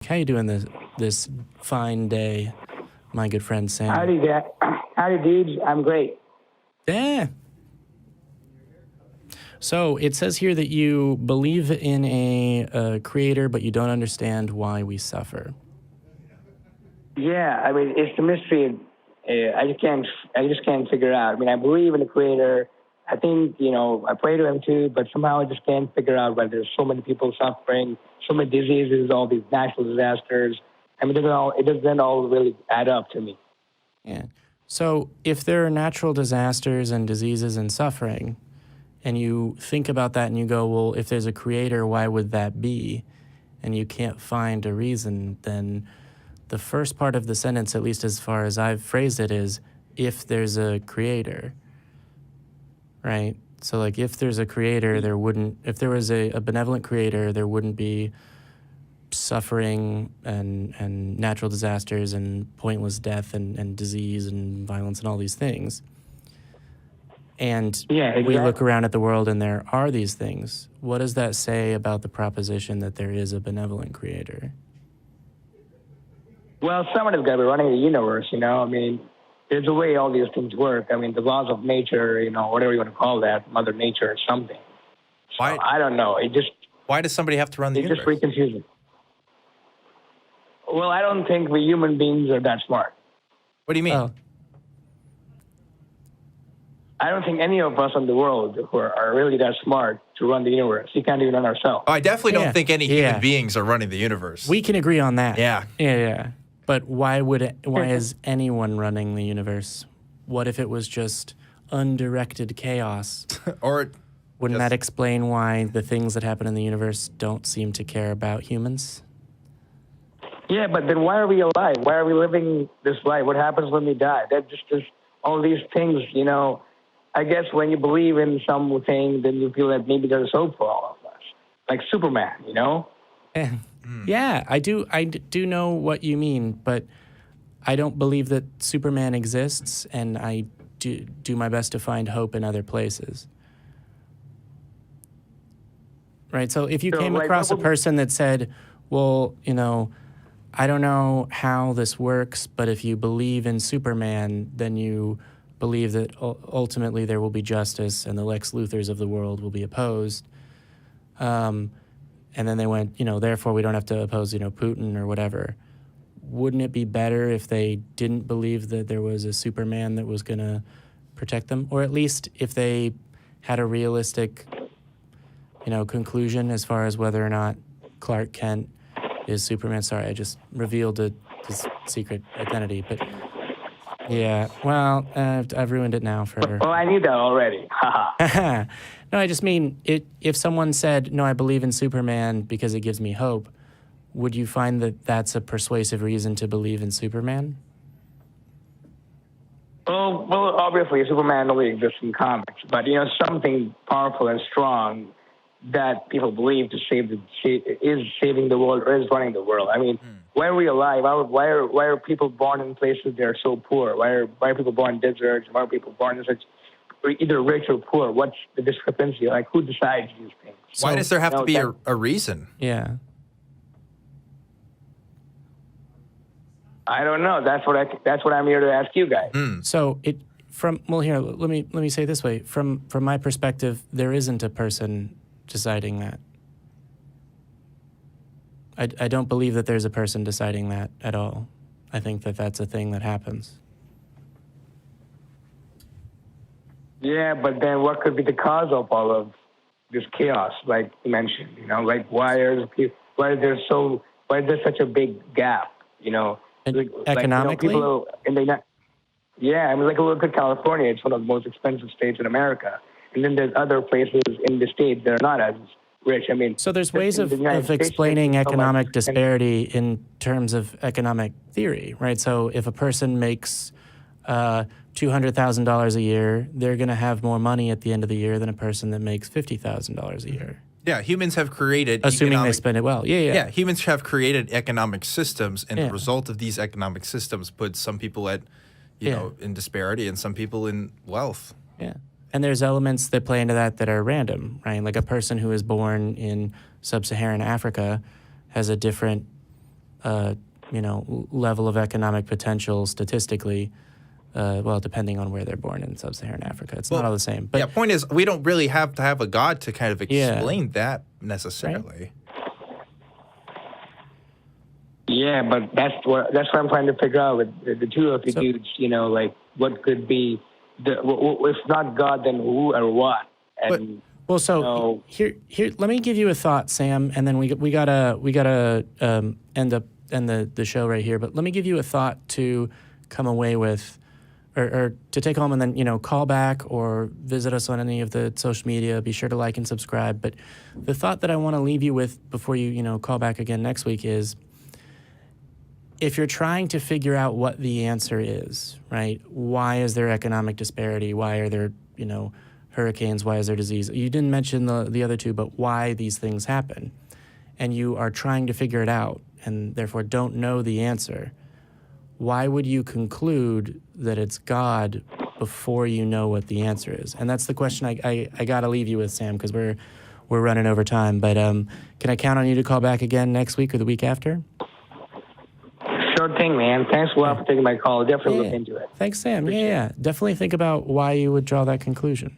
How you doing this fine day, my good friend Sam? Howdy, dudes. I'm great. Yeah. So it says here that you believe in a creator, but you don't understand why we suffer. Yeah, I mean, it's the mystery. I just can't figure out. I mean, I believe in a creator. I think, I pray to him too, but somehow I just can't figure out why there's so many people suffering, so many diseases, all these natural disasters. I mean, it doesn't all really add up to me. Yeah. So if there are natural disasters and diseases and suffering, and you think about that and you go, well, if there's a creator, why would that be? And you can't find a reason, then the first part of the sentence, at least as far as I've phrased it, is if there's a creator, right? So like if there's a creator, if there was a benevolent creator, there wouldn't be suffering and natural disasters and pointless death and disease and violence and all these things. And we look around at the world and there are these things. What does that say about the proposition that there is a benevolent creator? Well, someone has got to be running the universe, I mean, there's a way all these things work. I mean, the laws of nature, whatever you want to call that, Mother Nature or something. So, I don't know. Why does somebody have to run the universe? It's just very confusing. Well, I don't think we human beings are that smart. What do you mean? Oh. I don't think any of us in the world who are really that smart to run the universe. We can't even run ourselves. Oh, I definitely don't think any human beings are running the universe. We can agree on that. Yeah. Yeah. But why is anyone running the universe? What if it was just undirected chaos? Wouldn't that explain why the things that happen in the universe don't seem to care about humans? Yeah, but then why are we alive? Why are we living this life? What happens when we die? That just all these things, I guess when you believe in something, then you feel that maybe there's hope for all of us. Like Superman, Yeah, I do know what you mean, but I don't believe that Superman exists, and I do my best to find hope in other places. Right, so if you came across a person that said, well, I don't know how this works, but if you believe in Superman, then you believe that ultimately there will be justice and the Lex Luthors of the world will be opposed. And then they went, therefore we don't have to oppose, Putin or whatever. Wouldn't it be better if they didn't believe that there was a Superman that was going to protect them? Or at least if they had a realistic, conclusion as far as whether or not Clark Kent is Superman. Sorry, I just revealed his secret identity. But yeah, well, I've ruined it now for... Well, I knew that already. No, I just mean, if someone said, no, I believe in Superman because it gives me hope, would you find that that's a persuasive reason to believe in Superman? Well, obviously, Superman only exists in comics, but, something powerful and strong that people believe is saving the world or is running the world. I mean, why are we alive? Why are people born in places that are so poor? Why are people born in deserts? Why are people born in such either rich or poor? What's the discrepancy? Like, who decides these things? Why does there have to be a reason? Yeah. I don't know. That's what I'm here to ask you guys. So here, let me say it this way. From my perspective, there isn't a person deciding that. I don't believe that there's a person deciding that at all. I think that that's a thing that happens. Yeah, but then what could be the cause of all of this chaos, like you mentioned? Like why is there such a big gap? Economically, people look at California. It's one of the most expensive states in America, and then there's other places in the state that are not as rich. I mean, so there's ways of explaining economic disparity in terms of economic theory, right? So if a person makes $200,000 a year, they're going to have more money at the end of the year than a person that makes $50,000 a year. Yeah, humans have created... Assuming they spend it well. Yeah, humans have created economic systems, and the result of these economic systems puts some people at, in disparity and some people in wealth. Yeah. And there's elements that play into that are random, right? Like a person who is born in sub-Saharan Africa has a different level of economic potential statistically. Well, depending on where they're born in sub-Saharan Africa, it's not all the same. But point is, we don't really have to have a God to kind of explain that necessarily. Right? Yeah, but that's what I'm trying to figure out with the two of you dudes. Like what could be if not God, then who or what? And here, let me give you a thought, Sam, and then we gotta end the show right here. But let me give you a thought to come away with, or to take home, and then call back or visit us on any of the social media. Be sure to like and subscribe. But the thought that I want to leave you with before you call back again next week is, if you're trying to figure out what the answer is, right? Why is there economic disparity? Why are there, hurricanes? Why is there disease? You didn't mention the other two, but why these things happen. And you are trying to figure it out and therefore don't know the answer. Why would you conclude that it's God before you know what the answer is? And that's the question I got to leave you with, Sam, because we're running over time. But can I count on you to call back again next week or the week after? Sure thing, man. Thanks a lot for taking my call. Definitely look into it. Thanks, Sam. Yeah. Definitely think about why you would draw that conclusion.